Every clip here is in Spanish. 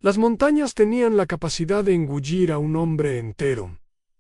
Las montañas tenían la capacidad de engullir a un hombre entero.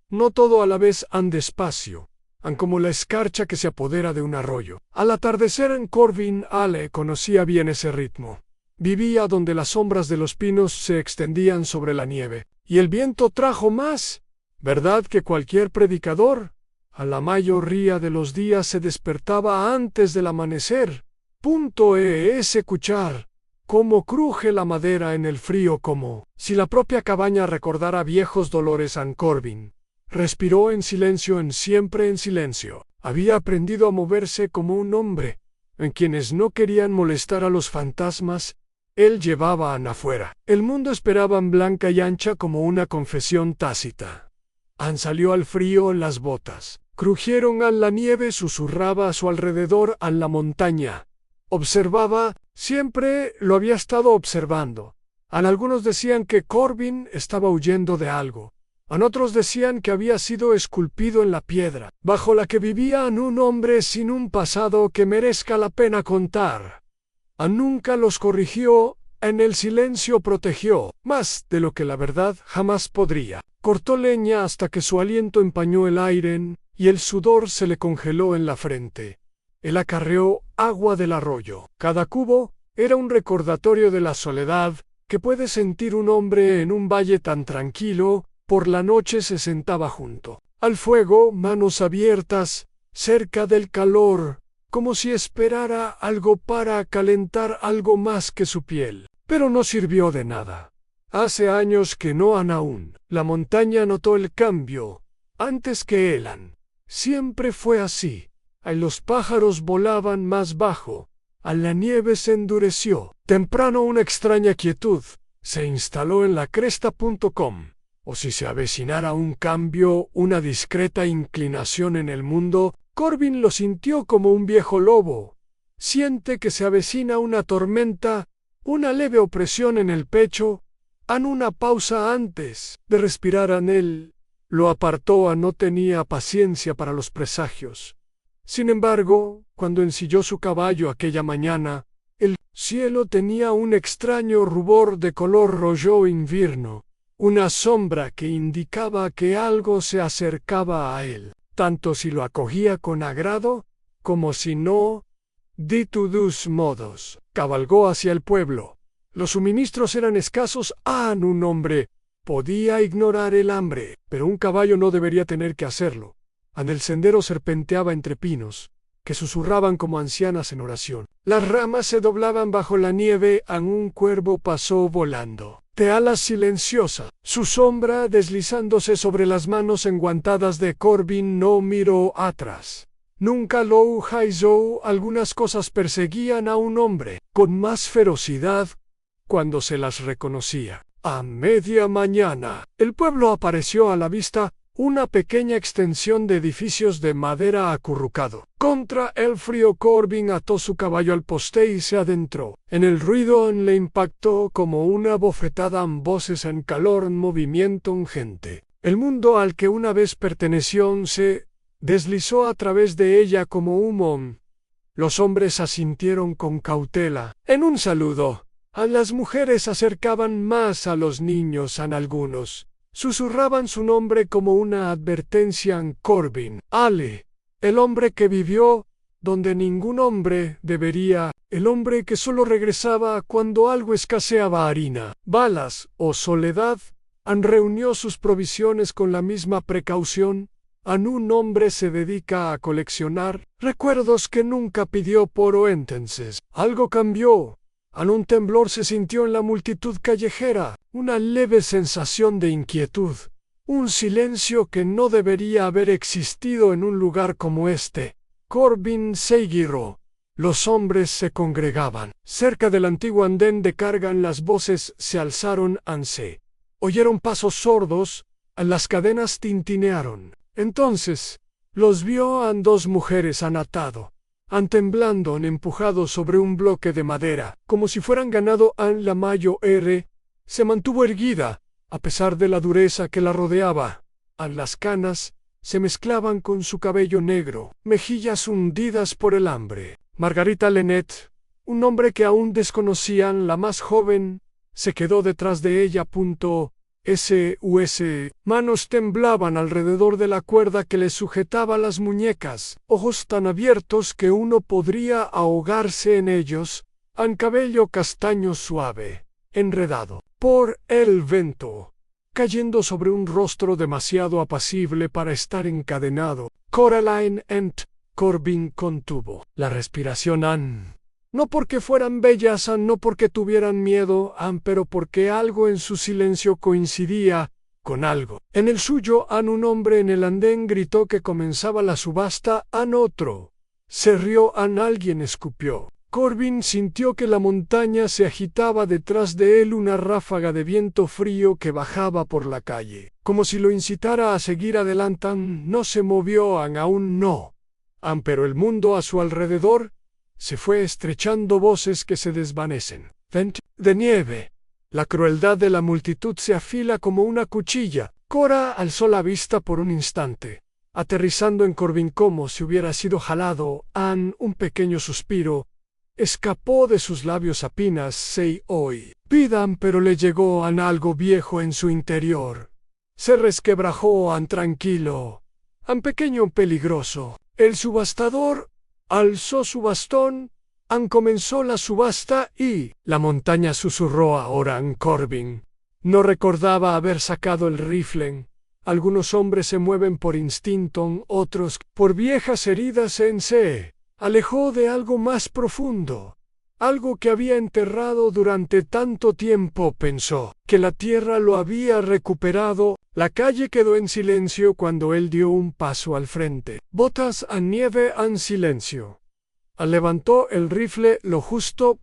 No todo a la vez ande despacio, como la escarcha que se apodera de un arroyo. Al atardecer en Corbin Ale conocía bien ese ritmo. Vivía donde las sombras de los pinos se extendían sobre la nieve, y el viento trajo más, ¿verdad?, que cualquier predicador. A la mayoría de los días se despertaba antes del amanecer. Escuchar cómo cruje la madera en el frío, como si la propia cabaña recordara viejos dolores en Corbin. Respiró en silencio, siempre en silencio. Había aprendido a moverse como un hombre. En quienes no querían molestar a los fantasmas, él llevaba afuera. El mundo esperaba en blanca y ancha como una confesión tácita. Salió al frío las botas. Crujieron a la nieve, susurraba a su alrededor a la montaña. Observaba, siempre lo había estado observando. Algunos decían que Corbin estaba huyendo de algo. Otros decían que había sido esculpido en la piedra, bajo la que vivía un hombre sin un pasado que merezca la pena contar. Nunca los corrigió, en el silencio protegió, más de lo que la verdad jamás podría. Cortó leña hasta que su aliento empañó el aire, y el sudor se le congeló en la frente. Él acarreó agua del arroyo. Cada cubo era un recordatorio de la soledad que puede sentir un hombre en un valle tan tranquilo. Por la noche se sentaba junto al fuego, manos abiertas, cerca del calor, como si esperara algo para calentar algo más que su piel. Pero no sirvió de nada. Hace años que no han aún. La montaña notó el cambio, antes que él. Siempre fue así. Los pájaros volaban más bajo. La nieve se endureció. Temprano una extraña quietud se instaló en la cresta.com. O si se avecinara un cambio, una discreta inclinación en el mundo, Corbin lo sintió como un viejo lobo. Siente que se avecina una tormenta, una leve opresión en el pecho. Una pausa antes de respirar. Él lo apartó. No tenía paciencia para los presagios. Sin embargo, cuando ensilló su caballo aquella mañana, el cielo tenía un extraño rubor de color rojo invierno. Una sombra que indicaba que algo se acercaba a él, tanto si lo acogía con agrado, como si no. De todos modos, cabalgó hacia el pueblo. Los suministros eran escasos. Un hombre podía ignorar el hambre, pero un caballo no debería tener que hacerlo. El sendero serpenteaba entre pinos, que susurraban como ancianas en oración. Las ramas se doblaban bajo la nieve. Un cuervo pasó volando, de alas silenciosa, su sombra deslizándose sobre las manos enguantadas de Corbin. No miró atrás. Nunca lo hizo. Algunas cosas perseguían a un hombre con más ferocidad cuando se las reconocía. A media mañana, el pueblo apareció a la vista. Una pequeña extensión de edificios de madera acurrucado. Contra el frío, Corbin ató su caballo al poste y se adentró. En el ruido le impactó como una bofetada. Voces en calor, movimiento, gente. El mundo al que una vez perteneció se deslizó a través de ella como humo. Los hombres asintieron con cautela. En un saludo, las mujeres acercaban más a los niños. Algunos susurraban su nombre como una advertencia. En Corbin Ale, el hombre que vivió donde ningún hombre debería, el hombre que solo regresaba cuando algo escaseaba, harina, balas o soledad, reunió sus provisiones con la misma precaución. Un hombre se dedica a coleccionar recuerdos que nunca pidió por entonces. Algo cambió. Un temblor se sintió en la multitud callejera, una leve sensación de inquietud, un silencio que no debería haber existido en un lugar como este. Corbin se giró. Los hombres se congregaban. Cerca del antiguo andén de carga las voces se alzaron. Se oyeron pasos sordos, las cadenas tintinearon. Entonces los vio a dos mujeres atado. Temblando, empujados sobre un bloque de madera, como si fueran ganado. La mayor se mantuvo erguida, a pesar de la dureza que la rodeaba. Las canas se mezclaban con su cabello negro, mejillas hundidas por el hambre. Margarita Lenet, un nombre que aún desconocían, la más joven, Se quedó detrás de ella. Sus manos temblaban alrededor de la cuerda que le sujetaba las muñecas, ojos tan abiertos que uno podría ahogarse en ellos, un cabello castaño suave, enredado por el viento, cayendo sobre un rostro demasiado apacible para estar encadenado. Coraline and Corbin contuvo la respiración. No porque fueran bellas, no porque tuvieran miedo, pero porque algo en su silencio coincidía con algo en el suyo. Un hombre en el andén gritó que comenzaba la subasta. Otro se rió. Alguien escupió. Corbin sintió que la montaña se agitaba detrás de él, una ráfaga de viento frío que bajaba por la calle, como si lo incitara a seguir adelante. No se movió. Aún no. Pero el mundo a su alrededor se fue estrechando, voces que se desvanecen. Vent de nieve. La crueldad de la multitud se afila como una cuchilla. Cora alzó la vista por un instante, aterrizando en Corbin como si hubiera sido jalado. Un pequeño suspiro escapó de sus labios apenas se oí. Pidan, pero le llegó algo viejo en su interior. Se resquebrajó tranquilo, pequeño peligroso. El subastador alzó su bastón. Comenzó la subasta y la montaña susurró. Ahora Corbin no recordaba haber sacado el rifle. Algunos hombres se mueven por instinto, otros por viejas heridas. Se alejó de algo más profundo, algo que había enterrado durante tanto tiempo. Pensó que la tierra lo había recuperado. La calle quedó en silencio cuando él dio un paso al frente. Botas a nieve en silencio. Levantó el rifle lo justo.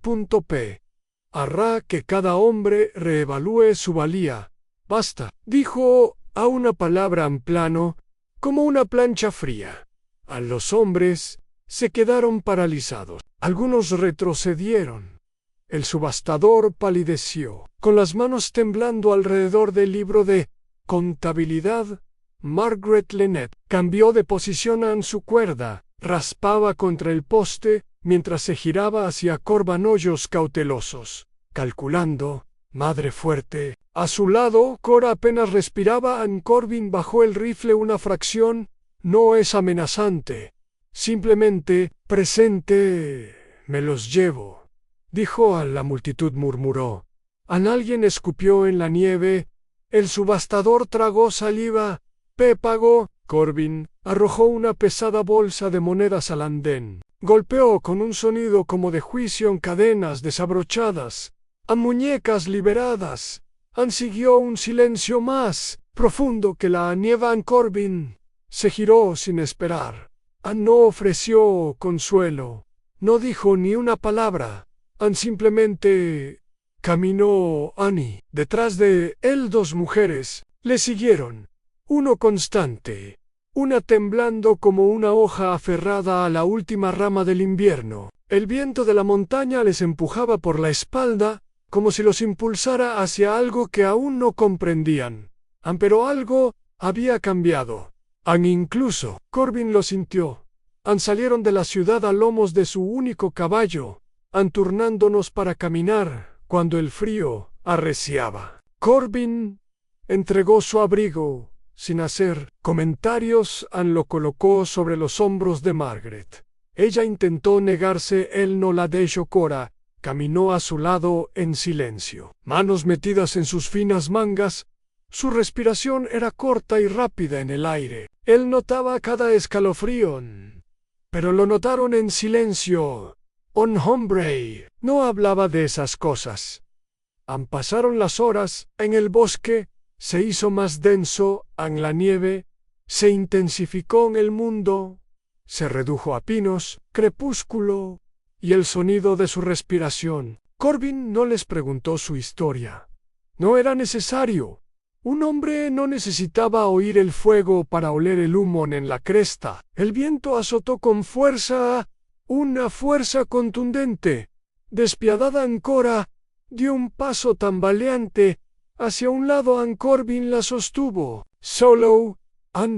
Hará que cada hombre reevalúe su valía. Basta, dijo a una palabra en plano, como una plancha fría. Los hombres se quedaron paralizados. Algunos retrocedieron. El subastador palideció, con las manos temblando alrededor del libro de contabilidad. Margaret Lynette cambió de posición en su cuerda, raspaba contra el poste, mientras se giraba hacia Corbin, hoyos cautelosos, calculando. Madre fuerte. A su lado, Cora apenas respiraba. Corbin bajó el rifle una fracción. No es amenazante. Simplemente presente. Me los llevo, dijo. A la multitud murmuró. Alguien escupió en la nieve. El subastador tragó saliva. Pagó. Corbin arrojó una pesada bolsa de monedas al andén. Golpeó con un sonido como de juicio en cadenas desabrochadas, a muñecas liberadas. Siguió un silencio más profundo que la nieve. Corbin se giró sin esperar. No ofreció consuelo. No dijo ni una palabra. Simplemente caminó. Detrás de él dos mujeres le siguieron. Uno constante, una temblando como una hoja aferrada a la última rama del invierno. El viento de la montaña les empujaba por la espalda, como si los impulsara hacia algo que aún no comprendían. Pero algo había cambiado. Incluso Corbin lo sintió. Salieron de la ciudad a lomos de su único caballo, turnándonos para caminar, cuando el frío arreciaba. Corbin entregó su abrigo, sin hacer comentarios. Lo colocó sobre los hombros de Margaret. Ella intentó negarse. Él no la dejó. Cora caminó a su lado en silencio, manos metidas en sus finas mangas. Su respiración era corta y rápida en el aire. Él notaba cada escalofrío, pero lo notaron en silencio. Un hombre no hablaba de esas cosas. Pasaron las horas. En el bosque se hizo más denso. La nieve se intensificó en el mundo. Se redujo a pinos, crepúsculo y el sonido de su respiración. Corbin no les preguntó su historia. No era necesario. Un hombre no necesitaba oír el fuego para oler el humo en la cresta. El viento azotó con fuerza, una fuerza contundente, despiadada. Cora dio un paso tambaleante hacia un lado. Corbin la sostuvo. Solo,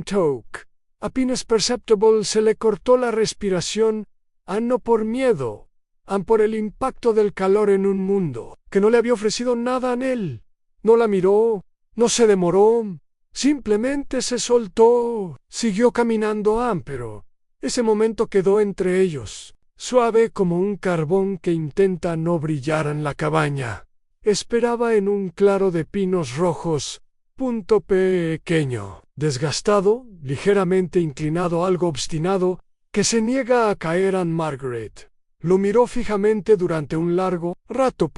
toque, apenas perceptible. Se le cortó la respiración. No por miedo, por el impacto del calor en un mundo que no le había ofrecido nada a él. No la miró, no se demoró, simplemente se soltó. Siguió caminando pero ese momento quedó entre ellos, suave como un carbón que intenta no brillar en la cabaña. Esperaba en un claro de pinos rojos, punto pequeño, desgastado, ligeramente inclinado, algo obstinado, que se niega a caer en Margaret. Lo miró fijamente durante un largo rato.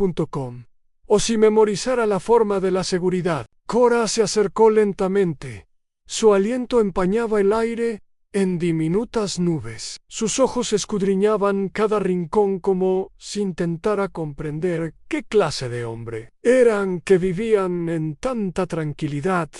O si memorizara la forma de la seguridad. Cora se acercó lentamente. Su aliento empañaba el aire en diminutas nubes. Sus ojos escudriñaban cada rincón como si intentara comprender qué clase de hombre eran que vivían en tanta tranquilidad.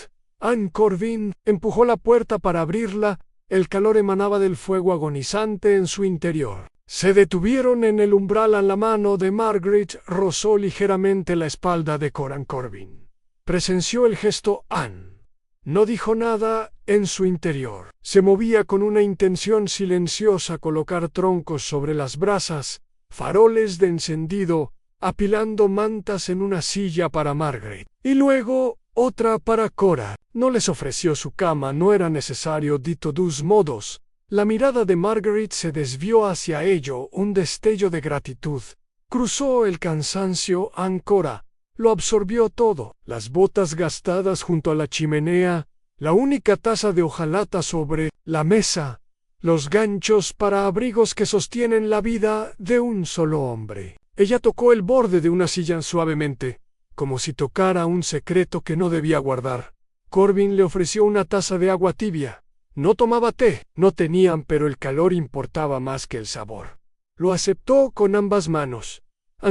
Ann Corbin empujó la puerta para abrirla. El calor emanaba del fuego agonizante en su interior. Se detuvieron en el umbral. La mano de Margaret rozó ligeramente la espalda de Cora Corbin. Presenció el gesto Ann. No dijo nada en su interior. Se movía con una intención silenciosa colocar troncos sobre las brasas, faroles de encendido, apilando mantas en una silla para Margaret. Y luego otra para Cora. No les ofreció su cama, no era necesario de todos modos. La mirada de Margaret se desvió hacia ello, un destello de gratitud. Cruzó el cansancio en Cora. Lo absorbió todo. Las botas gastadas junto a la chimenea, la única taza de hojalata sobre la mesa, los ganchos para abrigos que sostienen la vida de un solo hombre. Ella tocó el borde de una silla suavemente, como si tocara un secreto que no debía guardar. Corbin le ofreció una taza de agua tibia. No tomaba té, no tenían, pero el calor importaba más que el sabor. Lo aceptó con ambas manos.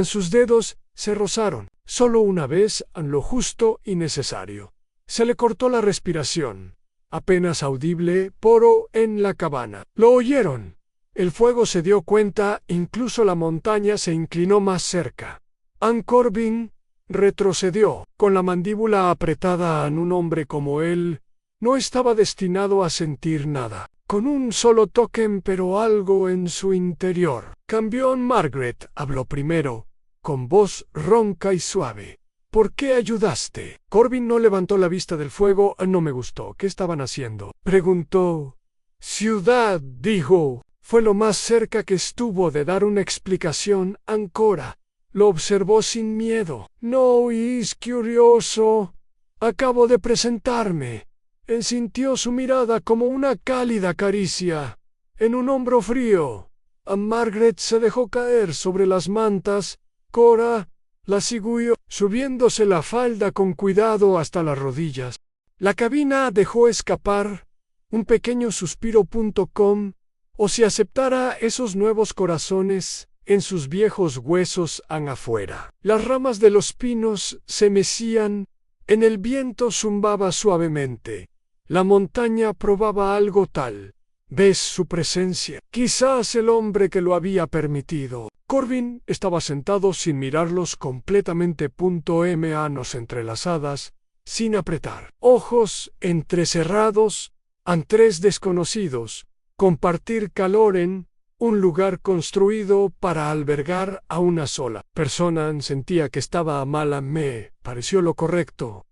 Sus dedos se rozaron, solo una vez, en lo justo y necesario. Se le cortó la respiración. Apenas audible, poro en la cabana. Lo oyeron. El fuego se dio cuenta, incluso la montaña se inclinó más cerca. Ann Corbin retrocedió, con la mandíbula apretada. En un hombre como él no estaba destinado a sentir nada. Con un solo toque, pero algo en su interior cambió. Margaret habló primero, con voz ronca y suave. ¿Por qué ayudaste? Corbin no levantó la vista del fuego. No me gustó. ¿Qué estaban haciendo? Preguntó. Ciudad, dijo. Fue lo más cerca que estuvo de dar una explicación. Cora lo observó sin miedo. No es curioso. Acabo de presentarme. Él sintió su mirada como una cálida caricia en un hombro frío. Margaret se dejó caer sobre las mantas. Cora la siguió, subiéndose la falda con cuidado hasta las rodillas. La cabina dejó escapar un pequeño suspiro. O si aceptara esos nuevos corazones en sus viejos huesos afuera. Las ramas de los pinos se mecían, en el viento zumbaba suavemente. La montaña probaba algo tal. ¿Ves su presencia? Quizás el hombre que lo había permitido. Corbin estaba sentado sin mirarlos, completamente. Manos entrelazadas, sin apretar. Ojos entrecerrados, ante tres desconocidos. Compartir calor en un lugar construido para albergar a una sola persona. Sentía que estaba mala. Me pareció lo correcto.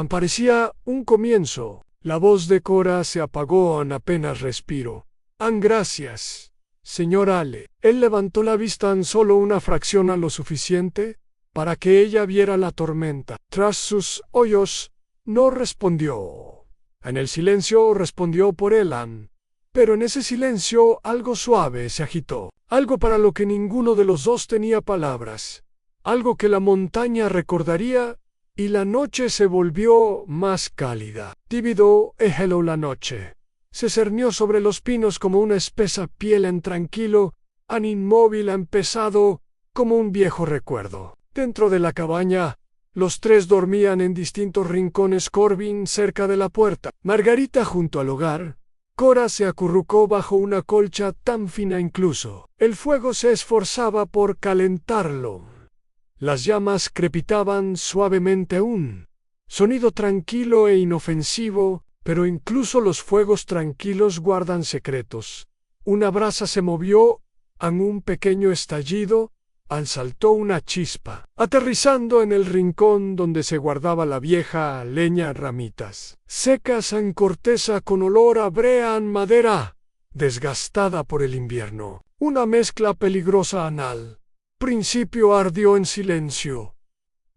Parecía un comienzo. La voz de Cora se apagó en apenas respiro. Gracias, señor Ale. Él levantó la vista en solo una fracción, a lo suficiente para que ella viera la tormenta. Tras sus hoyos, no respondió. En el silencio respondió por él Ann. Pero en ese silencio algo suave se agitó. Algo para lo que ninguno de los dos tenía palabras. Algo que la montaña recordaría. Y la noche se volvió más cálida. Tímido heló la noche. Se cernió sobre los pinos como una espesa piel tranquilo, inmóvil, pesado, como un viejo recuerdo. Dentro de la cabaña, los tres dormían en distintos rincones. Corbin cerca de la puerta, Margarita junto al hogar. Cora se acurrucó bajo una colcha tan fina incluso. El fuego se esforzaba por calentarlo. Las llamas crepitaban suavemente, un sonido tranquilo e inofensivo, pero incluso los fuegos tranquilos guardan secretos. Una brasa se movió en un pequeño estallido, Ann saltó una chispa, aterrizando en el rincón donde se guardaba la vieja leña ramitas secas en corteza con olor a brea en madera, desgastada por el invierno. Una mezcla peligrosa anal. Principio ardió en silencio,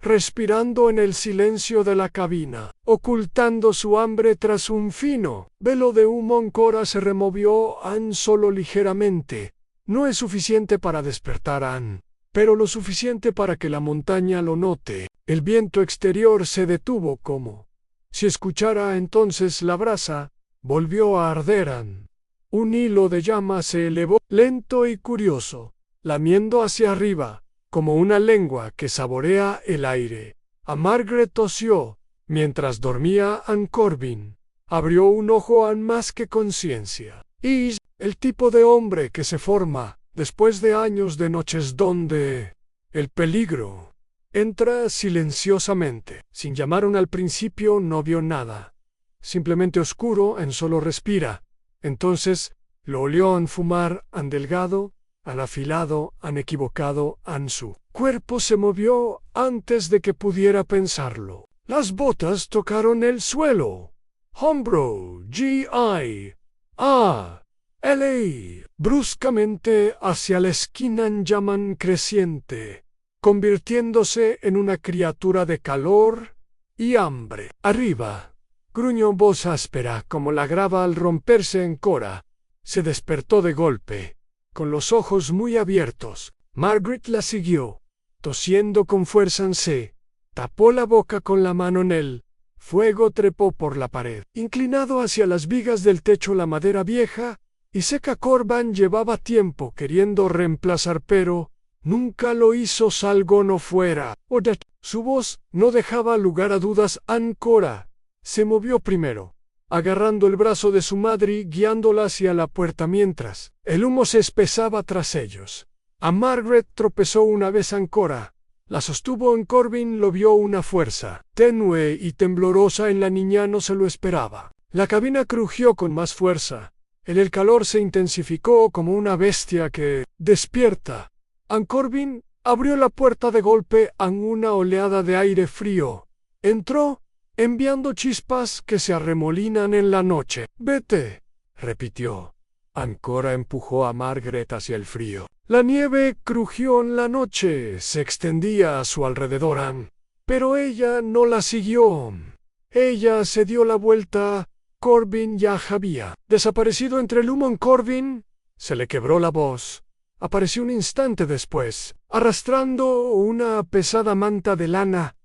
respirando en el silencio de la cabina, ocultando su hambre tras un fino velo de humo. Cora se removió Ann solo ligeramente. No es suficiente para despertar a Ann, pero lo suficiente para que la montaña lo note. El viento exterior se detuvo como si escuchara entonces la brasa. Volvió a arder Ann. Un hilo de llama se elevó, lento y curioso, lamiendo hacia arriba, como una lengua que saborea el aire. A Margaret tosió, mientras dormía Ann Corbin. Abrió un ojo Ann más que conciencia. Y el tipo de hombre que se forma después de años de noches donde el peligro entra silenciosamente. Sin llamaron al principio, no vio nada. Simplemente oscuro, en solo respira. Entonces lo olió Ann fumar, Ann delgado, Ann afilado, Ann equivocado, Ann su cuerpo se movió antes de que pudiera pensarlo. Las botas tocaron el suelo. Hombro, G.I. L.A. Bruscamente hacia la esquina en llaman creciente, convirtiéndose en una criatura de calor y hambre. Arriba, gruñó voz áspera como la grava al romperse en Cora. Se despertó de golpe, con los ojos muy abiertos. Margaret la siguió, tosiendo con fuerza. Se tapó la boca con la mano en él. Fuego trepó por la pared. Inclinado hacia las vigas del techo, la madera vieja y seca Corban llevaba tiempo queriendo reemplazar, pero nunca lo hizo. Salgo no fuera. Su voz no dejaba lugar a dudas. Ann Cora se movió primero, agarrando el brazo de su madre y guiándola hacia la puerta mientras el humo se espesaba tras ellos. A Margaret tropezó una vez. Ann Cora la sostuvo. En Corbin lo vio una fuerza tenue y temblorosa en la niña. No se lo esperaba. La cabina crujió con más fuerza. El calor se intensificó como una bestia que despierta. Ann Corbin abrió la puerta de golpe. Una oleada de aire frío entró, enviando chispas que se arremolinan en la noche. Vete, repitió. Ann Cora empujó a Margaret hacia el frío. La nieve crujió en la noche, se extendía a su alrededor. Pero ella no la siguió. Ella se dio la vuelta. Corbin ya había desaparecido entre el humo. En Corbin se le quebró la voz. Apareció un instante después, arrastrando una pesada manta de lana,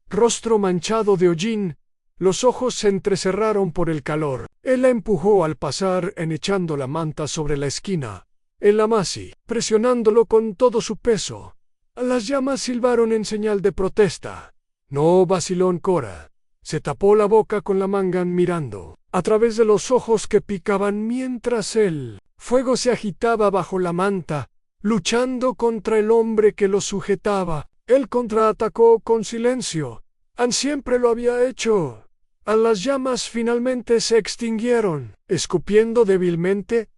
rostro manchado de hollín. Los ojos se entrecerraron por el calor. Él la empujó al pasar, echando la manta sobre la esquina. El amasi, presionándolo con todo su peso. Las llamas silbaron en señal de protesta. No vaciló en Cora. Se tapó la boca con la manga mirando a través de los ojos que picaban mientras el fuego se agitaba bajo la manta, luchando contra el hombre que lo sujetaba. Él contraatacó con silencio. Ann siempre lo había hecho. Las llamas finalmente se extinguieron. Escupiendo débilmente,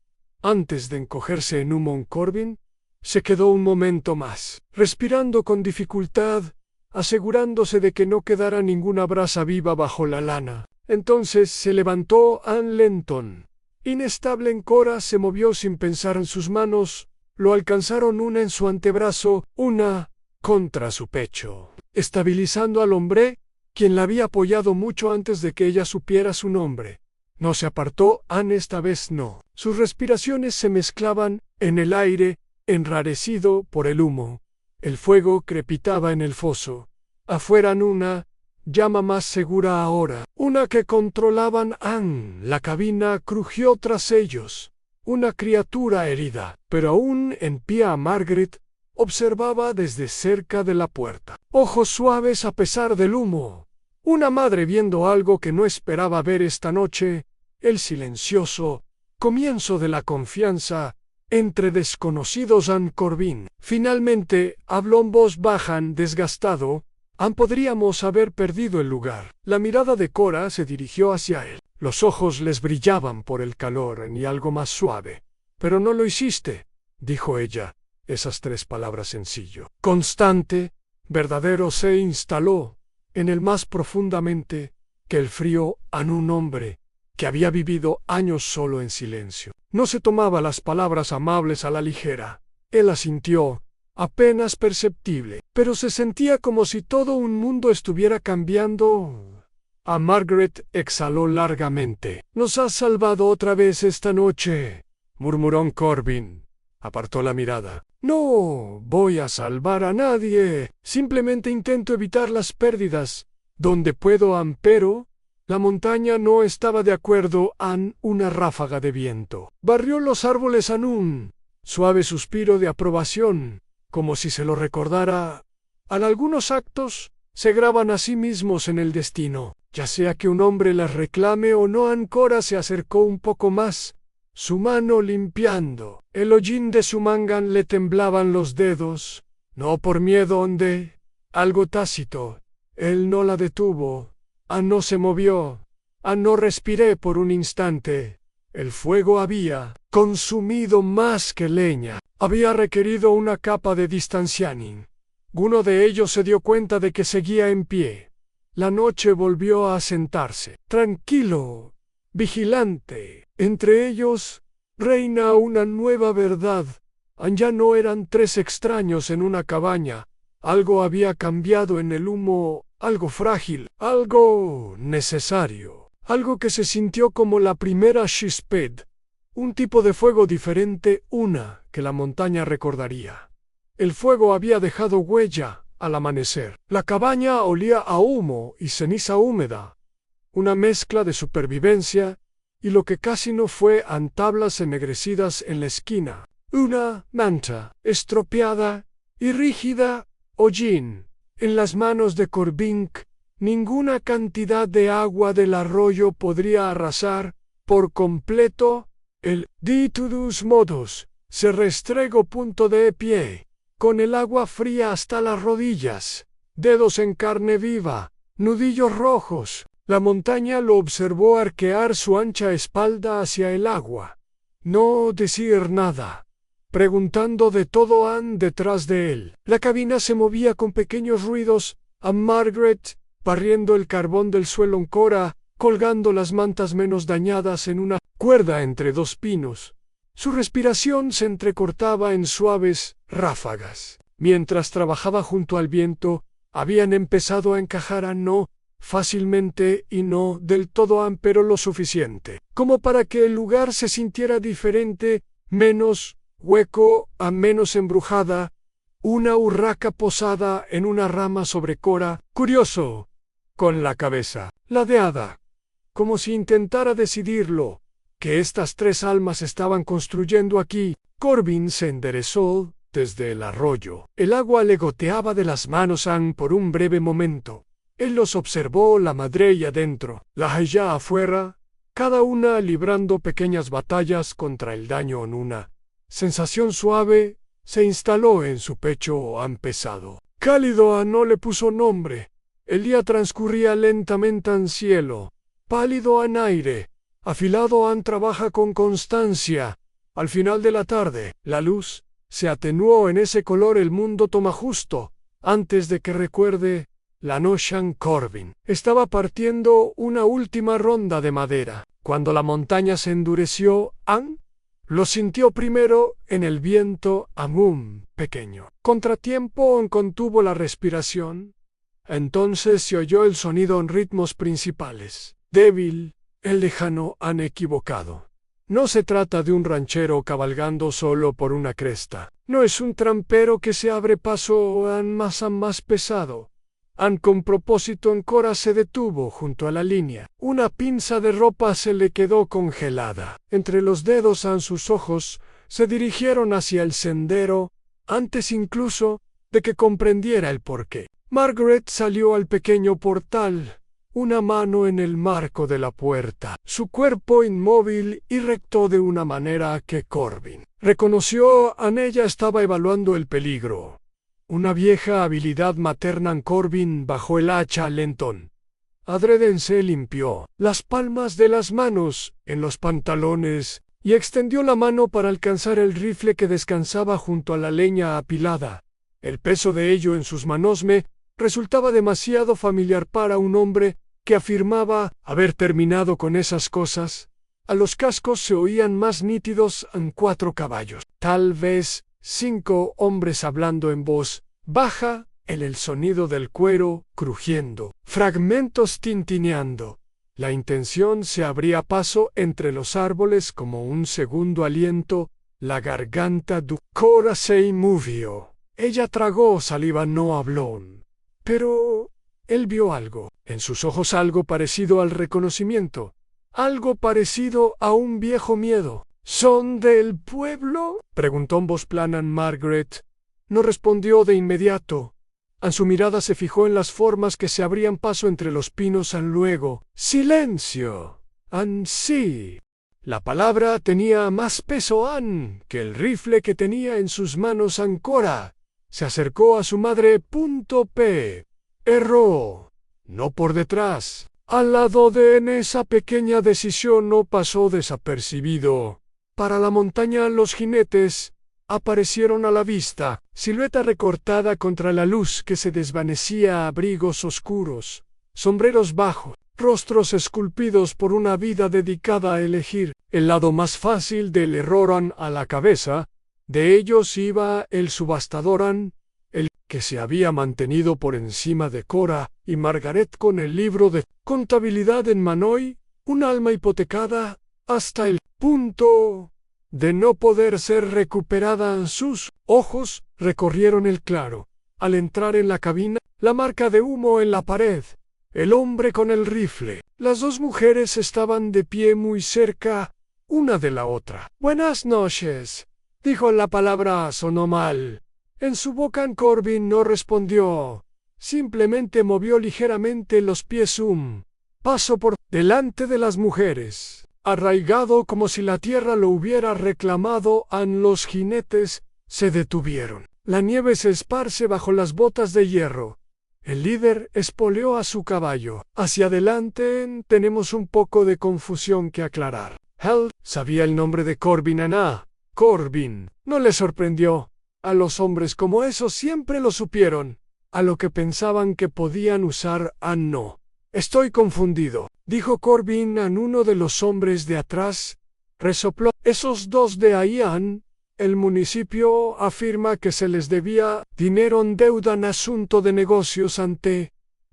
antes de encogerse en humo, Corbin se quedó un momento más, respirando con dificultad, asegurándose de que no quedara ninguna brasa viva bajo la lana. Entonces se levantó Ann Lenton. Inestable en Cora, se movió sin pensar. En sus manos lo alcanzaron, una en su antebrazo, una contra su pecho, estabilizando al hombre, quien la había apoyado mucho antes de que ella supiera su nombre. No se apartó. Ann esta vez no. Sus respiraciones se mezclaban en el aire, enrarecido por el humo. El fuego crepitaba en el foso. Afuera, una llama más segura ahora, una que controlaban Ann. La cabina crujió tras ellos. Una criatura herida, pero aún en pie. A Margaret observaba desde cerca de la puerta. Ojos suaves a pesar del humo. Una madre viendo algo que no esperaba ver esta noche. El silencioso comienzo de la confianza entre desconocidos. Ann Corbin finalmente habló en voz baja, desgastado. Ann, podríamos haber perdido el lugar. La mirada de Cora se dirigió hacia él. Los ojos les brillaban por el calor y algo más suave. Pero no lo hiciste, dijo ella. Esas 3 palabras sencillo, constante, verdadero se instaló en él más profundamente que el frío en un hombre que había vivido años solo en silencio. No se tomaba las palabras amables a la ligera. Él asintió, apenas perceptible, pero se sentía como si todo un mundo estuviera cambiando. A Margaret exhaló largamente. «Nos has salvado otra vez esta noche», murmuró Corbin. Apartó la mirada. «No voy a salvar a nadie. Simplemente intento evitar las pérdidas. Donde puedo, pero...» La montaña no estaba de acuerdo en una ráfaga de viento. Barrió los árboles en un suave suspiro de aprobación, como si se lo recordara. En algunos actos se graban a sí mismos en el destino, ya sea que un hombre las reclame o no. Ancora se acercó un poco más, su mano limpiando. El hollín de su manga le temblaban los dedos, no por miedo de algo tácito. Él no la detuvo. No se movió. No respiré por un instante. El fuego había consumido más que leña. Había requerido una capa de distanciamiento. Uno de ellos se dio cuenta de que seguía en pie. La noche volvió a sentarse, tranquilo, vigilante. Entre ellos reina una nueva verdad. Ya no eran 3 extraños en una cabaña. Algo había cambiado en el humo. Algo frágil, algo necesario, algo que se sintió como la primera chisped, un tipo de fuego diferente, una que la montaña recordaría. El fuego había dejado huella al amanecer. La cabaña olía a humo y ceniza húmeda, una mezcla de supervivencia y lo que casi no fue tablas ennegrecidas en la esquina, una manta estropeada y rígida, hollín. En las manos de Corbin, ninguna cantidad de agua del arroyo podría arrasar por completo. El de todos modos se restregó punto de pie, con el agua fría hasta las rodillas, dedos en carne viva, nudillos rojos. La montaña lo observó arquear su ancha espalda hacia el agua. No decir nada, preguntando de todo detrás de él. La cabina se movía con pequeños ruidos. A Margaret, barriendo el carbón del suelo en Cora, colgando las mantas menos dañadas en una cuerda entre 2 pinos. Su respiración se entrecortaba en suaves ráfagas. Mientras trabajaba junto al viento, habían empezado a encajar no fácilmente y no del todo pero lo suficiente, como para que el lugar se sintiera diferente, menos hueco, menos embrujada. Una urraca posada en una rama sobre Cora, curioso, con la cabeza ladeada, como si intentara decidirlo, que estas 3 almas estaban construyendo aquí. Corbin se enderezó desde el arroyo. El agua le goteaba de las manos por un breve momento. Él los observó, la madre y adentro, la allá afuera, cada una librando pequeñas batallas contra el daño en una sensación suave se instaló en su pecho pesado. Cálido no le puso nombre. El día transcurría lentamente en cielo, pálido en aire, afilado trabaja con constancia. Al final de la tarde, la luz se atenuó en ese color. El mundo toma justo, antes de que recuerde la noche. Corbin estaba partiendo una última ronda de madera, cuando la montaña se endureció. Lo sintió primero en el viento, un pequeño contratiempo contuvo la respiración. Entonces se oyó el sonido en ritmos principales, débil, el lejano, equivocado. No se trata de un ranchero cabalgando solo por una cresta. No es un trampero que se abre paso más pesado. Con propósito Cora se detuvo junto a la línea. Una pinza de ropa se le quedó congelada. Entre los dedos sus ojos se dirigieron hacia el sendero, antes incluso de que comprendiera el porqué. Margaret salió al pequeño portal, una mano en el marco de la puerta, su cuerpo inmóvil y recto de una manera que Corbin reconoció. Ella estaba evaluando el peligro. Una vieja habilidad materna. Corbin bajó el hacha lentón. Adrede se limpió las palmas de las manos en los pantalones y extendió la mano para alcanzar el rifle que descansaba junto a la leña apilada. El peso de ello en sus manos me resultaba demasiado familiar para un hombre que afirmaba haber terminado con esas cosas. A los cascos se oían más nítidos en 4 caballos, tal vez 5 hombres hablando en voz baja, el sonido del cuero crujiendo, fragmentos tintineando. La intención se abría paso entre los árboles como un segundo aliento. La garganta de Cora se movió. Ella tragó saliva, no habló. Pero él vio algo, en sus ojos algo parecido al reconocimiento, algo parecido a un viejo miedo. ¿Son del pueblo?, preguntó en voz plana Margaret. No respondió de inmediato. Su mirada se fijó en las formas que se abrían paso entre los pinos. Luego, ¡silencio! Sí. La palabra tenía más peso que el rifle que tenía en sus manos Cora. Se acercó a su madre. Erró. No por detrás. Al lado de en esa pequeña decisión no pasó desapercibido. Para la montaña los jinetes aparecieron a la vista, silueta recortada contra la luz que se desvanecía, abrigos oscuros, sombreros bajos, rostros esculpidos por una vida dedicada a elegir el lado más fácil del error. A la cabeza de ellos iba el subastador, el que se había mantenido por encima de Cora y Margaret con el libro de contabilidad en mano y un alma hipotecada hasta el punto de no poder ser recuperada. Sus ojos recorrieron el claro. Al entrar en la cabina, la marca de humo en la pared, el hombre con el rifle. Las 2 mujeres estaban de pie muy cerca una de la otra. «Buenas noches», dijo. La palabra sonó mal en su boca. Corbin no respondió. Simplemente movió ligeramente los pies un paso por delante de las mujeres, arraigado como si la tierra lo hubiera reclamado. Los jinetes se detuvieron. La nieve se esparce bajo las botas de hierro. El líder espoleó a su caballo. Hacia adelante tenemos un poco de confusión que aclarar. Hal sabía el nombre de Corbin. Corbin no le sorprendió. A los hombres como esos siempre lo supieron. A lo que pensaban que podían usar. No. Estoy confundido, dijo Corbin. Uno de los hombres de atrás resopló. Esos 2 de ahí. El municipio afirma que se les debía dinero en deuda en asunto de negocios.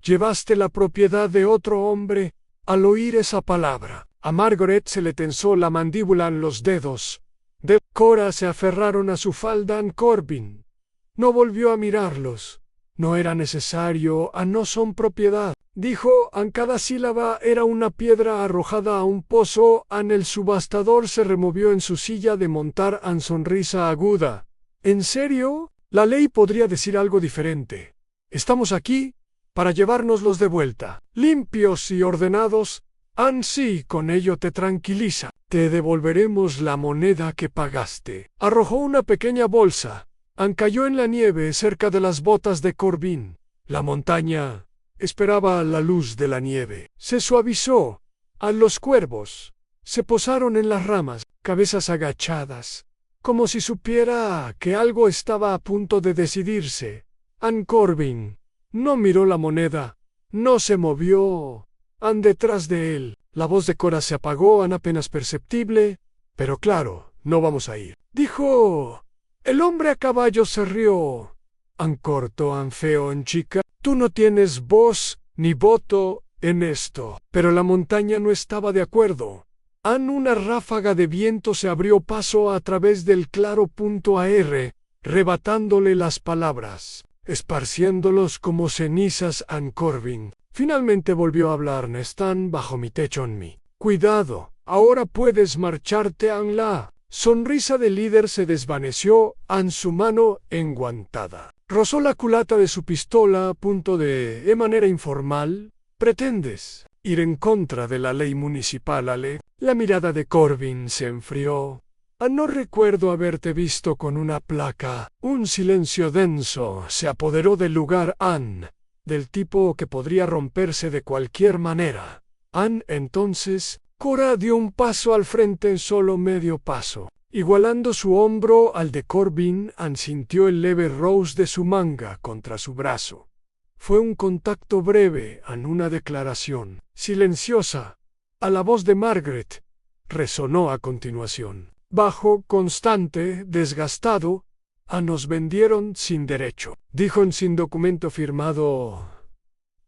Llevaste la propiedad de otro hombre. Al oír esa palabra, a Margaret se le tensó la mandíbula. Los dedos de Cora se aferraron a su falda. Corbin no volvió a mirarlos. No era necesario. No son propiedad, dijo. Cada sílaba era una piedra arrojada a un pozo. El subastador se removió en su silla de montar. Sonrisa aguda. ¿En serio? La ley podría decir algo diferente. Estamos aquí para llevárnoslos de vuelta, limpios y ordenados. Sí, con ello te tranquiliza. Te devolveremos la moneda que pagaste. Arrojó una pequeña bolsa. Cayó en la nieve cerca de las botas de Corbin. La montaña esperaba la luz de la nieve. Se suavizó. Los cuervos se posaron en las ramas, cabezas agachadas, como si supiera que algo estaba a punto de decidirse. Corbin no miró la moneda, no se movió. Detrás de él, la voz de Cora se apagó. Apenas perceptible. Pero claro, no vamos a ir, dijo. El hombre a caballo se rió. Corto, feo, chica. Tú no tienes voz ni voto en esto. Pero la montaña no estaba de acuerdo. Una ráfaga de viento se abrió paso a través del claro. Rebatándole las palabras, esparciéndolos como cenizas. Corbin finalmente volvió a hablar. Están bajo mi techo. Cuidado, ahora puedes marcharte. La sonrisa del líder se desvaneció. Su mano enguantada rozó la culata de su pistola. De manera informal, ¿pretendes ir en contra de la ley municipal? La mirada de Corbin se enfrió. No recuerdo haberte visto con una placa. Un silencio denso se apoderó del lugar. Del tipo que podría romperse de cualquier manera. Entonces, Cora dio un paso al frente, solo medio paso. Igualando su hombro al de Corbin, sintió el leve roce de su manga contra su brazo. Fue un contacto breve, una declaración silenciosa. A la voz de Margaret resonó a continuación. Bajo, constante, desgastado, nos vendieron sin derecho. Dijo sin documento firmado.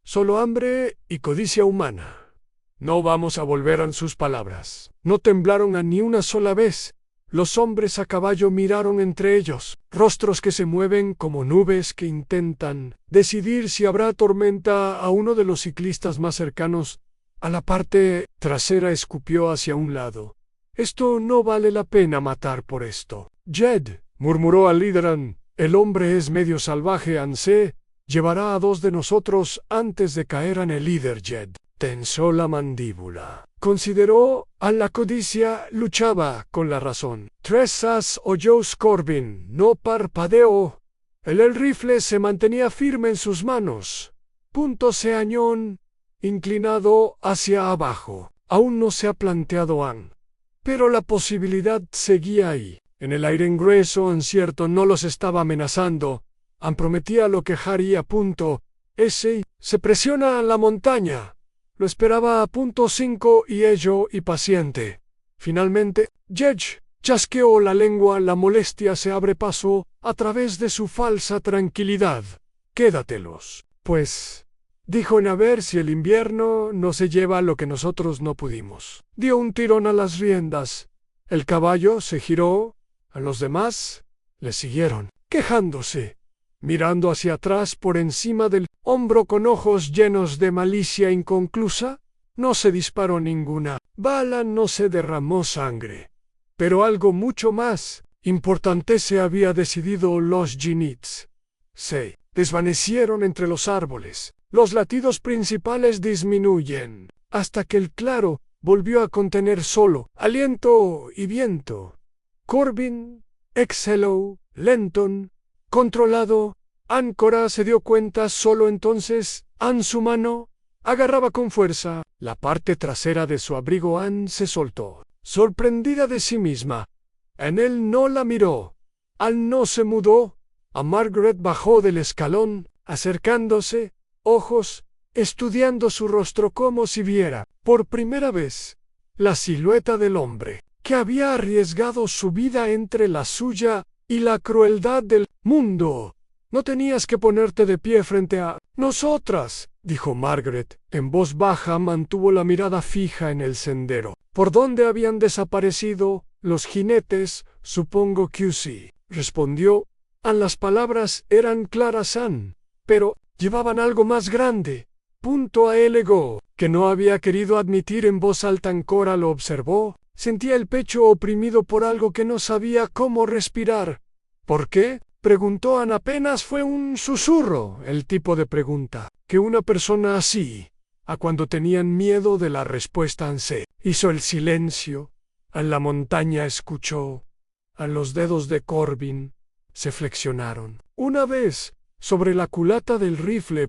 Solo hambre y codicia humana. No vamos a volver a sus palabras. No temblaron ni una sola vez. Los hombres a caballo miraron entre ellos, rostros que se mueven como nubes que intentan decidir si habrá tormenta. A uno de los ciclistas más cercanos a la parte trasera escupió hacia un lado. Esto no vale la pena matar por esto. Jed, murmuró al líder, el hombre es medio salvaje, se llevará a 2 de nosotros antes de caer en el líder. Jed tensó la mandíbula. Consideró a la codicia luchaba con la razón. 3 as oyó Corbin, no parpadeó. El rifle se mantenía firme en sus manos. Cañón inclinado hacia abajo. Aún no se ha planteado pero la posibilidad seguía ahí. En el aire grueso, incierto, no los estaba amenazando. Prometía lo que haría. Se presiona la montaña. Lo esperaba a .5 y ello y paciente. Finalmente, Jedge chasqueó la lengua, la molestia se abre paso a través de su falsa tranquilidad. Quédatelos, pues, dijo a ver si el invierno no se lleva lo que nosotros no pudimos. Dio un tirón a las riendas. El caballo se giró. A los demás le siguieron, quejándose, mirando hacia atrás por encima del hombro con ojos llenos de malicia inconclusa. No se disparó ninguna bala, no se derramó sangre. Pero algo mucho más importante se había decidido. Los jinnits se desvanecieron entre los árboles. Los latidos principales disminuyen, hasta que el claro volvió a contener solo aliento y viento. Corbin exhaló, lento, controlado. Cora se dio cuenta solo entonces. Su mano agarraba con fuerza la parte trasera de su abrigo. Se soltó, sorprendida de sí misma. Él no la miró. No se mudó. Margaret bajó del escalón, acercándose, ojos, estudiando su rostro como si viera, por primera vez, la silueta del hombre, que había arriesgado su vida entre la suya y la crueldad del mundo. No tenías que ponerte de pie frente a nosotras, dijo Margaret. En voz baja mantuvo la mirada fija en el sendero. ¿Por dónde habían desaparecido los jinetes? Supongo que sí, respondió. Las palabras eran claras, pero llevaban algo más grande. Alegó, que no había querido admitir en voz alta. Cora lo observó. Sentía el pecho oprimido por algo que no sabía cómo respirar. ¿Por qué? Preguntó apenas fue un susurro, el tipo de pregunta que una persona así, cuando tenían miedo de la respuesta. Se hizo el silencio. La montaña escuchó. Los dedos de Corbin se flexionaron. Una vez sobre la culata del rifle.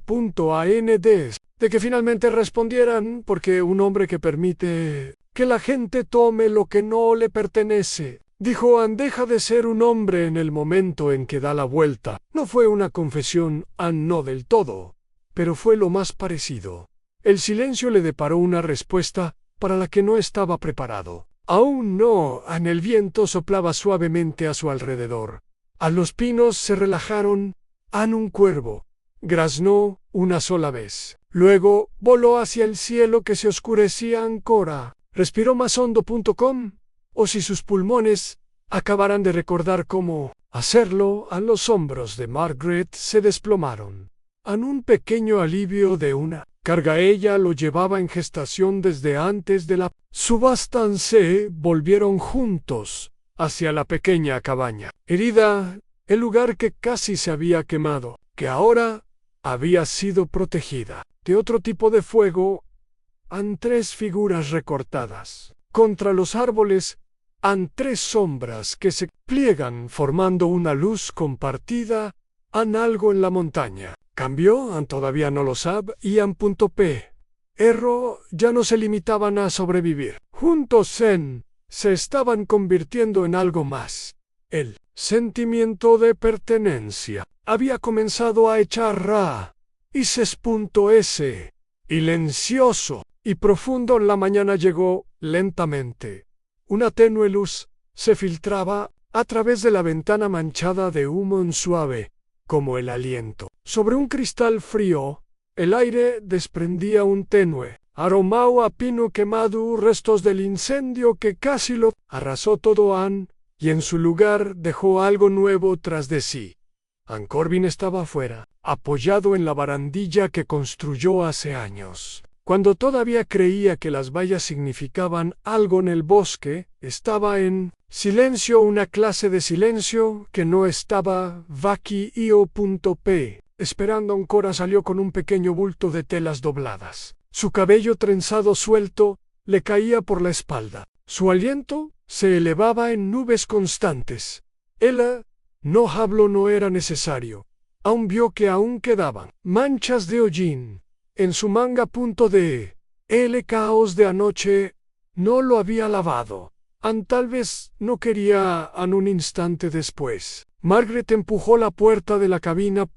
De que finalmente respondieran, porque un hombre que permite que la gente tome lo que no le pertenece. Dijo deja de ser un hombre en el momento en que da la vuelta. No fue una confesión, no del todo, pero fue lo más parecido. El silencio le deparó una respuesta para la que no estaba preparado. Aún no. El viento soplaba suavemente a su alrededor. Los pinos se relajaron. Un cuervo graznó una sola vez. Luego voló hacia el cielo que se oscurecía. Cora respiró más hondo. O si sus pulmones acabaran de recordar cómo hacerlo. Los hombros de Margaret se desplomaron. Un pequeño alivio de una carga. Ella lo llevaba en gestación desde antes de la subasta. Se volvieron juntos hacia la pequeña cabaña. Herida, el lugar que casi se había quemado, que ahora había sido protegida de otro tipo de fuego. 3 figuras recortadas contra los árboles. 3 sombras que se pliegan formando una luz compartida. Algo en la montaña cambió. Todavía no lo sabe. Erro ya no se limitaban a sobrevivir. Juntos se estaban convirtiendo en algo más. El sentimiento de pertenencia había comenzado a echar raíces. Silencioso y profundo en la mañana llegó lentamente. Una tenue luz se filtraba a través de la ventana manchada de humo suave, como el aliento. Sobre un cristal frío, el aire desprendía un tenue aroma a pino quemado, restos del incendio que casi lo arrasó todo y en su lugar dejó algo nuevo tras de sí. Corbin estaba afuera, apoyado en la barandilla que construyó hace años. Cuando todavía creía que las vallas significaban algo en el bosque, estaba en silencio, una clase de silencio que no estaba vacío.p. Esperando Ancora salió con un pequeño bulto de telas dobladas. Su cabello trenzado suelto le caía por la espalda. Su aliento se elevaba en nubes constantes. No habló, no era necesario. Aún vio que aún quedaban manchas de hollín en su manga. El caos de anoche no lo había lavado. Tal vez no quería. Un instante después, Margaret empujó la puerta de la cabina.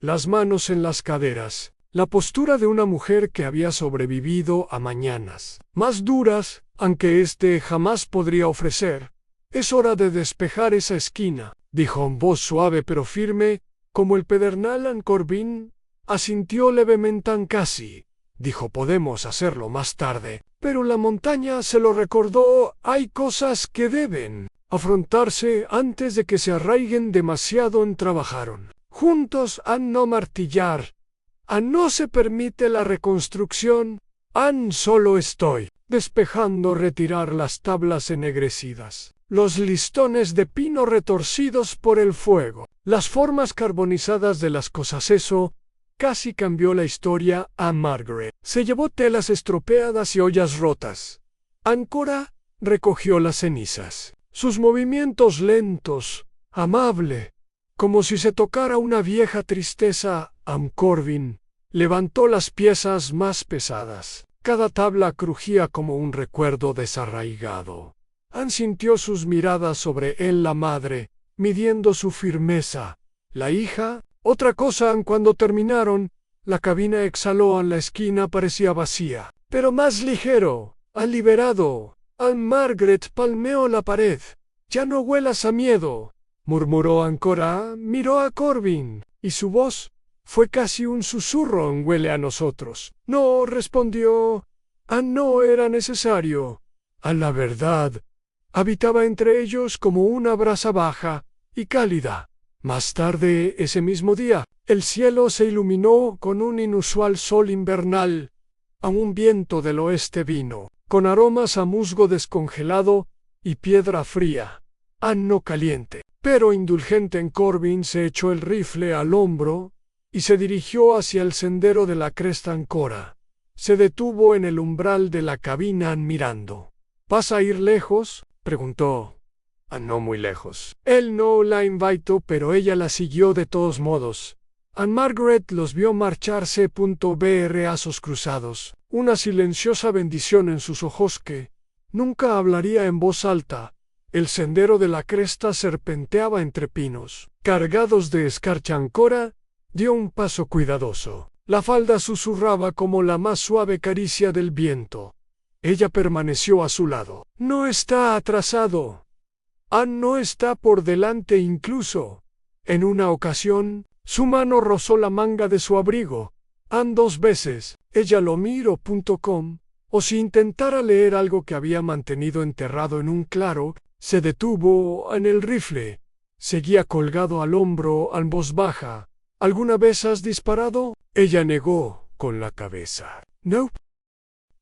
Las manos en las caderas. La postura de una mujer que había sobrevivido a mañanas más duras, aunque jamás podría ofrecer. Es hora de despejar esa esquina, dijo en voz suave pero firme, como el pedernal. Corbin asintió levemente. Casi, dijo, podemos hacerlo más tarde. Pero la montaña se lo recordó, hay cosas que deben afrontarse antes de que se arraiguen demasiado. Trabajaron juntos a no martillar. No se permite la reconstrucción. Solo estoy despejando, retirar las tablas ennegrecidas, los listones de pino retorcidos por el fuego, las formas carbonizadas de las cosas. Eso casi cambió la historia a Margaret. Se llevó telas estropeadas y ollas rotas. Ancora recogió las cenizas. Sus movimientos lentos, amable, como si se tocara una vieja tristeza. Corbin levantó las piezas más pesadas. Cada tabla crujía como un recuerdo desarraigado. Sintió sus miradas sobre él, la madre, midiendo su firmeza. La hija, otra cosa. Cuando terminaron, la cabina exhaló. En la esquina parecía vacía, pero más ligero, liberado. Margaret palmeó la pared. Ya no huelas a miedo, murmuró Ancora. Miró a Corbin, y su voz fue casi un susurro. Huele a nosotros. No, respondió. No era necesario. La verdad, habitaba entre ellos como una brasa baja y cálida. Más tarde, ese mismo día, el cielo se iluminó con un inusual sol invernal. Un viento del oeste vino, con aromas a musgo descongelado y piedra fría. No caliente, pero indulgente. Corbin se echó el rifle al hombro y se dirigió hacia el sendero de la cresta. Ancora se detuvo en el umbral de la cabina mirando. ¿Vas a ir lejos?, preguntó. No muy lejos. Él no la invitó, pero ella la siguió de todos modos. Margaret los vio marcharse. Brazos cruzados, una silenciosa bendición en sus ojos que nunca hablaría en voz alta. El sendero de la cresta serpenteaba entre pinos cargados de escarcha. Ancora dio un paso cuidadoso. La falda susurraba como la más suave caricia del viento. Ella permaneció a su lado. No está atrasado. No está por delante incluso. En una ocasión, su mano rozó la manga de su abrigo. 2 veces. Ella lo miró. O si intentara leer algo que había mantenido enterrado en un claro. Se detuvo en el rifle. Seguía colgado al hombro en voz baja. ¿Alguna vez has disparado? Ella negó con la cabeza. No.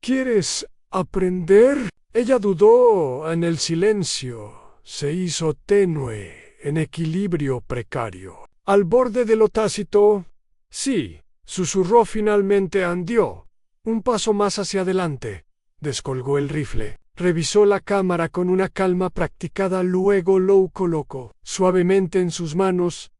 ¿Quieres aprender? Ella dudó. En el silencio se hizo tenue, en equilibrio precario. Al borde de lo tácito. Sí, susurró finalmente. Dio un paso más hacia adelante. Descolgó el rifle. Revisó la cámara con una calma practicada. Luego lo colocó suavemente en sus manos.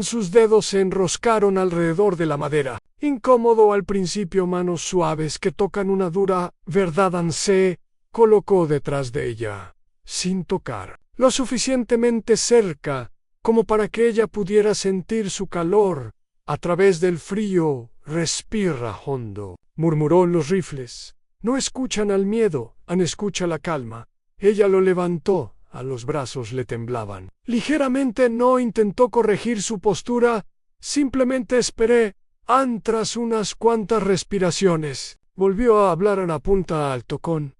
Sus dedos se enroscaron alrededor de la madera. Incómodo al principio, manos suaves que tocan una dura verdad. Anne se colocó detrás de ella, sin tocar, lo suficientemente cerca como para que ella pudiera sentir su calor a través del frío. Respira hondo, murmuró. Los rifles no escuchan al miedo, Anne escucha la calma. Ella lo levantó. A los brazos le temblaban. Ligeramente no intentó corregir su postura, simplemente esperé. Anne, tras unas cuantas respiraciones, volvió a hablar. Anne apunta al tocón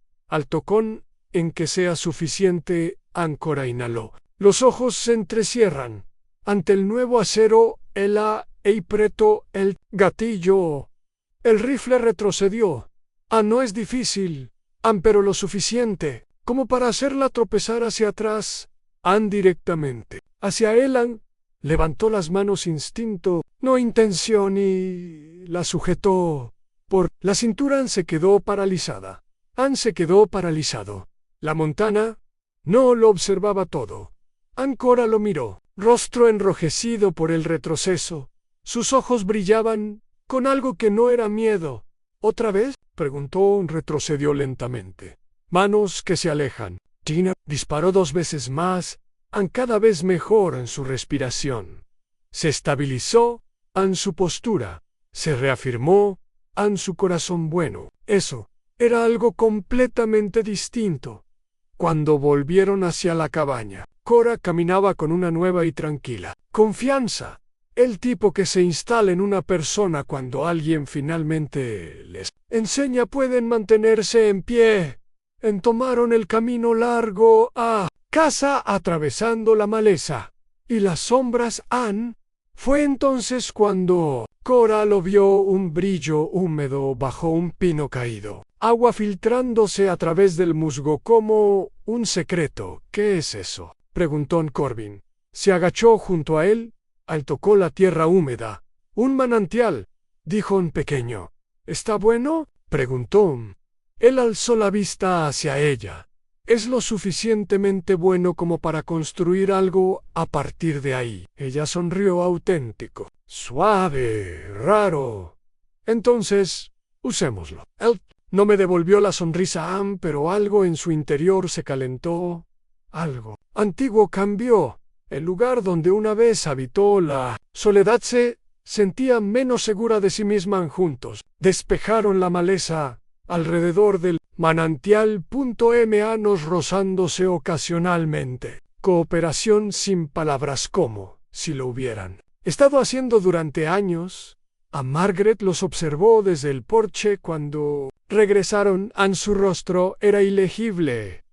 en que sea suficiente. Cora inhaló. Los ojos se entrecierran ante el nuevo acero. Ella apretó el gatillo. El rifle retrocedió. No es difícil, pero lo suficiente como para hacerla tropezar hacia atrás. Directamente hacia él. Levantó las manos. Instinto, no intención, y la sujetó por la cintura. Se quedó paralizada. Se quedó paralizado. La montana no lo observaba todo. Cora lo miró, rostro enrojecido por el retroceso. Sus ojos brillaban con algo que no era miedo. ¿Otra vez?, preguntó. Retrocedió lentamente. Manos que se alejan. Tina disparó 2 veces más. Cada vez mejor en su respiración. Se estabilizó. Su postura se reafirmó. Su corazón bueno. Eso era algo completamente distinto. Cuando volvieron hacia la cabaña, Cora caminaba con una nueva y tranquila confianza. El tipo que se instala en una persona cuando alguien finalmente les enseña. Pueden mantenerse en pie. Tomaron el camino largo a casa atravesando la maleza y las sombras. Fue entonces cuando Cora lo vio. Un brillo húmedo bajo un pino caído. Agua filtrándose a través del musgo como un secreto. ¿Qué es eso?, preguntó Corbin. Se agachó junto a él. Tocó la tierra húmeda. Un manantial, dijo pequeño. ¿Está bueno?, preguntó. Él alzó la vista hacia ella. Es lo suficientemente bueno como para construir algo a partir de ahí. Ella sonrió. Auténtico, suave, raro. Entonces, usémoslo. Él no me devolvió la sonrisa. Pero algo en su interior se calentó. Algo antiguo cambió. El lugar donde una vez habitó la soledad se sentía menos segura de sí misma. Juntos despejaron la maleza alrededor del manantial. Manos rozándose ocasionalmente. Cooperación sin palabras, como si lo hubieran estado haciendo durante años. Margaret los observó desde el porche cuando regresaron. Su rostro era ilegible.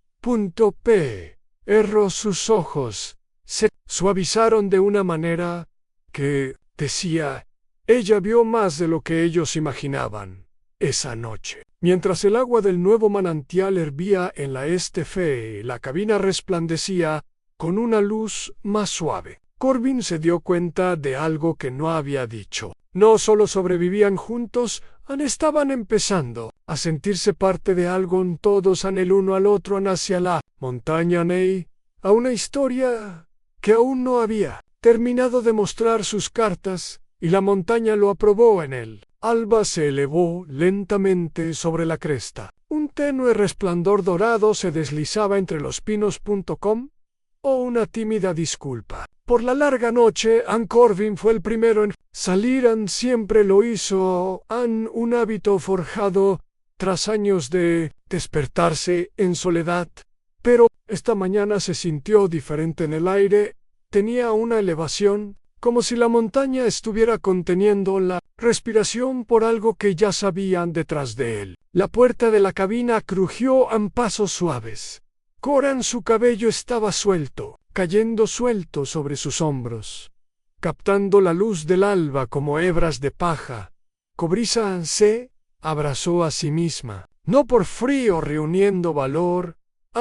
Sus ojos se suavizaron de una manera que decía: ella vio más de lo que ellos imaginaban esa noche. Mientras el agua del nuevo manantial hervía en la estefe, la cabina resplandecía con una luz más suave. Corbin se dio cuenta de algo que no había dicho. No solo sobrevivían juntos, estaban empezando a sentirse parte de algo. Todos el uno al otro, hacia la montaña, a una historia que aún no había terminado de mostrar sus cartas, y la montaña lo aprobó en él. Alba se elevó lentamente sobre la cresta. Un tenue resplandor dorado se deslizaba entre los pinos. Una tímida disculpa por la larga noche. Corbin fue el primero en salir. Siempre lo hizo. Un hábito forjado tras años de despertarse en soledad. Pero esta mañana se sintió diferente. En el aire tenía una elevación, como si la montaña estuviera conteniendo la respiración por algo que ya sabían detrás de él. La puerta de la cabina crujió a pasos suaves. Cora, su cabello estaba suelto, cayendo suelto sobre sus hombros, captando la luz del alba como hebras de paja. Cobriza se abrazó a sí misma, no por frío, reuniendo valor.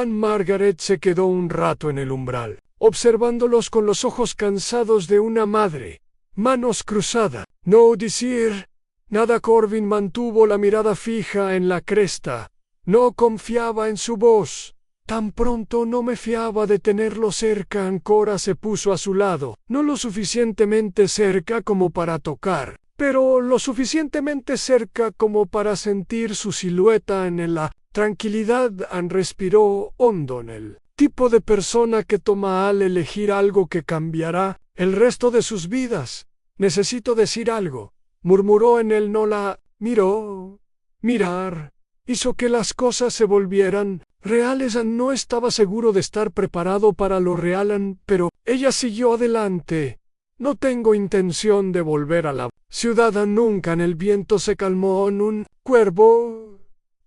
Margaret se quedó un rato en el umbral, observándolos con los ojos cansados de una madre. Manos cruzadas. No decir nada. Corbin mantuvo la mirada fija en la cresta. No confiaba en su voz. Tan pronto no me fiaba de tenerlo cerca. Ancora se puso a su lado, no lo suficientemente cerca como para tocar, pero lo suficientemente cerca como para sentir su silueta en la tranquilidad. Ann respiró hondo. En el tipo de persona que toma al elegir algo que cambiará el resto de sus vidas. Necesito decir algo, murmuró en él. No la miró. Mirar hizo que las cosas se volvieran reales. Ann no estaba seguro de estar preparado para lo real. Ann, pero ella siguió adelante. No tengo intención de volver a la ciudad. Ann nunca. En el viento se calmó. En un cuervo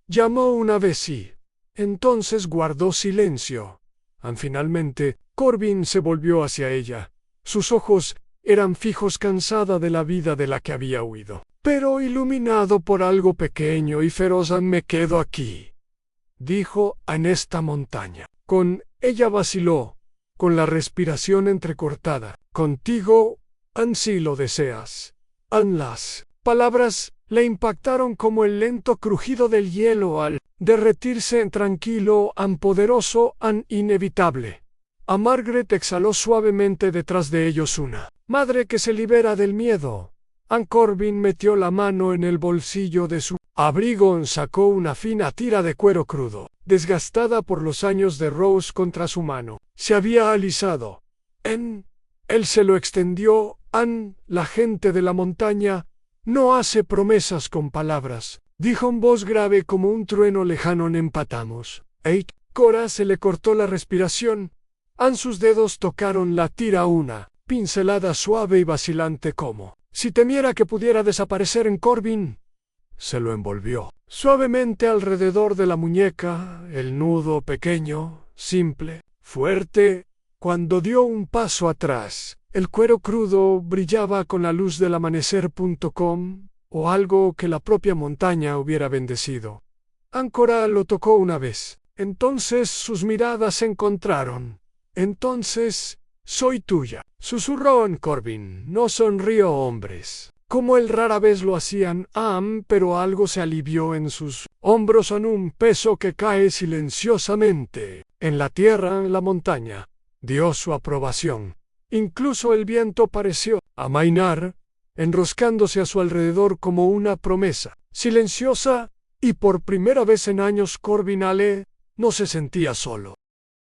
llamó una vez y entonces guardó silencio. Ann finalmente, Corbin se volvió hacia ella. Sus ojos eran fijos, cansada de la vida de la que había huido, pero iluminado por algo pequeño y feroz. Ann, me quedo aquí, dijo, en esta montaña. Con ella vaciló, con la respiración entrecortada. Contigo, Ann, si lo deseas. Ann, las palabras le impactaron como el lento crujido del hielo al derretirse. Tranquilo, Ann, poderoso, Ann, inevitable. A Margaret exhaló suavemente detrás de ellos una madre que se libera del miedo. Ann Corbin metió la mano en el bolsillo de su abrigo. Sacó una fina tira de cuero crudo, desgastada por los años de Rose. Contra su mano se había alisado. Él se lo extendió. Ann, la gente de la montaña no hace promesas con palabras, dijo en voz grave como un trueno lejano. Empatamos. Cora se le cortó la respiración. Ann, sus dedos tocaron la tira, una pincelada suave y vacilante, como si temiera que pudiera desaparecer en Corbin. Se lo envolvió suavemente alrededor de la muñeca, el nudo pequeño, simple, fuerte. Cuando dio un paso atrás, el cuero crudo brillaba con la luz del amanecer. O algo que la propia montaña hubiera bendecido. Ann, Cora lo tocó una vez. Entonces sus miradas se encontraron. Entonces, soy tuya, susurró Ann Corbin. No sonrió, hombres, como él rara vez lo hacían. Pero algo se alivió en sus hombros. En un peso que cae silenciosamente en la tierra. En la montaña dio su aprobación. Incluso el viento pareció amainar, enroscándose a su alrededor como una promesa silenciosa, y por primera vez en años Corbin no se sentía solo.